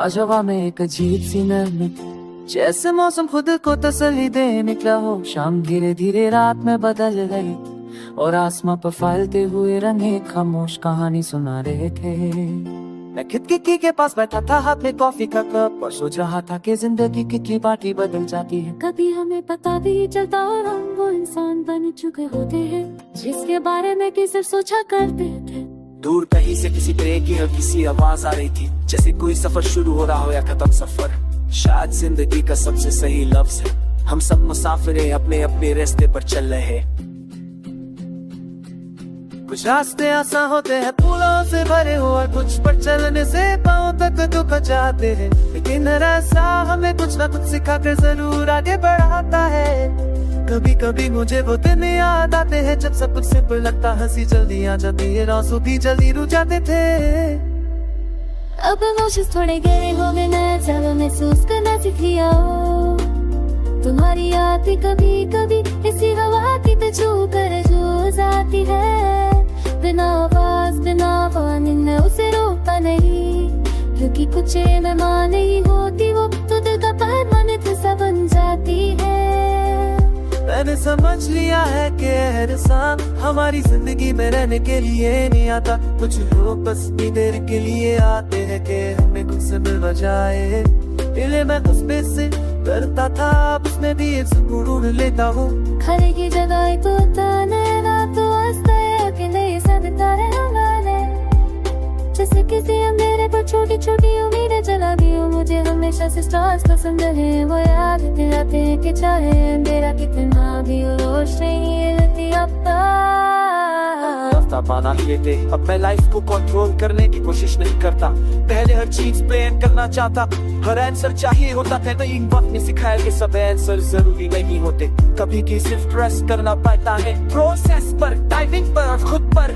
आज हवा में एक अजीब सी नरमी, जैसे मौसम खुद को तसल्ली दे निकला हो। शाम धीरे धीरे रात में बदल गई और आसमां पर फैलते हुए रंगे खामोश कहानी सुना रहे थे। मैं खिड़की के पास बैठा था, हाथ में कॉफी का कप, और सोच रहा था कि जिंदगी कितनी बाटी बदल जाती है। कभी हमें पता भी चलता और हम वो इंसान बन चुके होते हैं जिसके बारे में कि सिर्फ सोचा करते थे। दूर कहीं से किसी ट्रेन की हल्की सी आवाज आ रही थी, जैसे कोई सफर शुरू हो रहा हो या खत्म सफर। शायद जिंदगी का सबसे सही लफ्ज है, हम सब मुसाफिर हैं, अपने अपने रास्ते पर चल रहे हैं। कुछ रास्ते आसान होते हैं, फूलों से भरे हो, और कुछ पर चलने से पाँव तक दुख जाते हैं। लेकिन रास्ता हमें कुछ न कुछ सिखा कर जरूर आगे बढ़ाता है। कभी कभी मुझे वो दिन याद आते हैं जब सब कुछ सिंपल लगता, हंसी जल्दी आ जाती है, आंसू भी जल्दी रुक जाते थे। अब इमोशंस थोड़े गहरे हो गए, नया ज्यादा महसूस करना सीख लिया हो। तुम्हारी याद भी कभी कभी इसी हवा की पे छू कर जो जाती है। बिना आवाज बिना वाणी में उसे रोका नहीं, क्योंकि कुछ मेहमान नहीं होती वो, तो दिल का परमानेंट हिस्सा बन जाती है। मैंने समझ लिया है कि हर इंसान हमारी जिंदगी में रहने के लिए नहीं आता। कुछ लोग बस इतनी देर के लिए आते हैं कि हमें कुछ से मिल जाए। पहले मैं उस पे से करता था, अब उसमें भी एक सुकून ढूंढ लेता हूँ। खाने की जगह तो ताने ना तो हंसता है, अकेले सदता रहने जैसे किसी अंधेरे पर छोटी छोटी उम्मीदें जला दी हो। मुझे हमेशा से स्टार्स पसंद है, वो याद दिलाते हैं कि चाहे अंधेरा कितना भी हो, रोशनी रहती हफ्ता पाना लेते। अब मैं लाइफ को कंट्रोल करने की कोशिश नहीं करता, पहले हर चीज प्लान करना चाहता, हर आंसर चाहिए होता था। नहीं वक्त ने सिखाया कि सब आंसर जरूरी नहीं होते, कभी की सिर्फ ट्रस्ट करना पड़ता है प्रोसेस पर, टाइमिंग पर और खुद पर।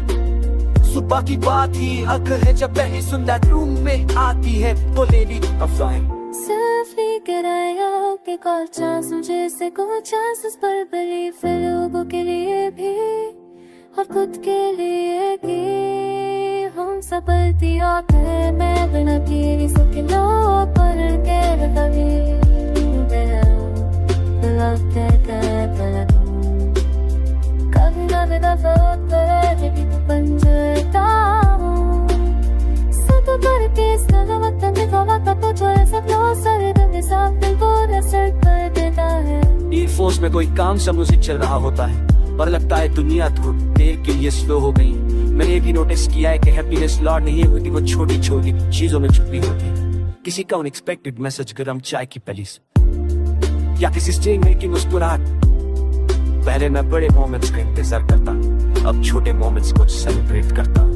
सुबह की बात ही हक है जब पहली सुंदर रूम में आती है, वो लेडी अफजाएं सिर्फ कराया कि कॉल चांस मुझे से को चांसेस पर बिलीव लोगों के लिए भी और खुद के लिए कि हम सफलती आते हैं। मैं बिना किए सुखी लो पर के कभी ना बिना बन जाता हूँ। सब करके वक्त तो छोड़े सब लोग सर दंगे साफ दिल को असर कर देता है। ईयरफोन्स में कोई काम सब म्यूजिक चल रहा होता है, पर लगता है दुनिया थोड़ी देर के लिए स्लो हो गई। मैंने भी नोटिस किया है कि हैप्पीनेस लॉर्ड नहीं होती, वो छोटी छोटी चीजों में छुपी होती है। किसी का अनएक्सपेक्टेड मैसेज, गरम चाय की प्याली या किसी स्ट्रेंजर में की मुस्कुराहट। पहले मैं बड़े मोमेंट्स का इंतजार करता, अब छोटे मोमेंट्स को सेलिब्रेट करता।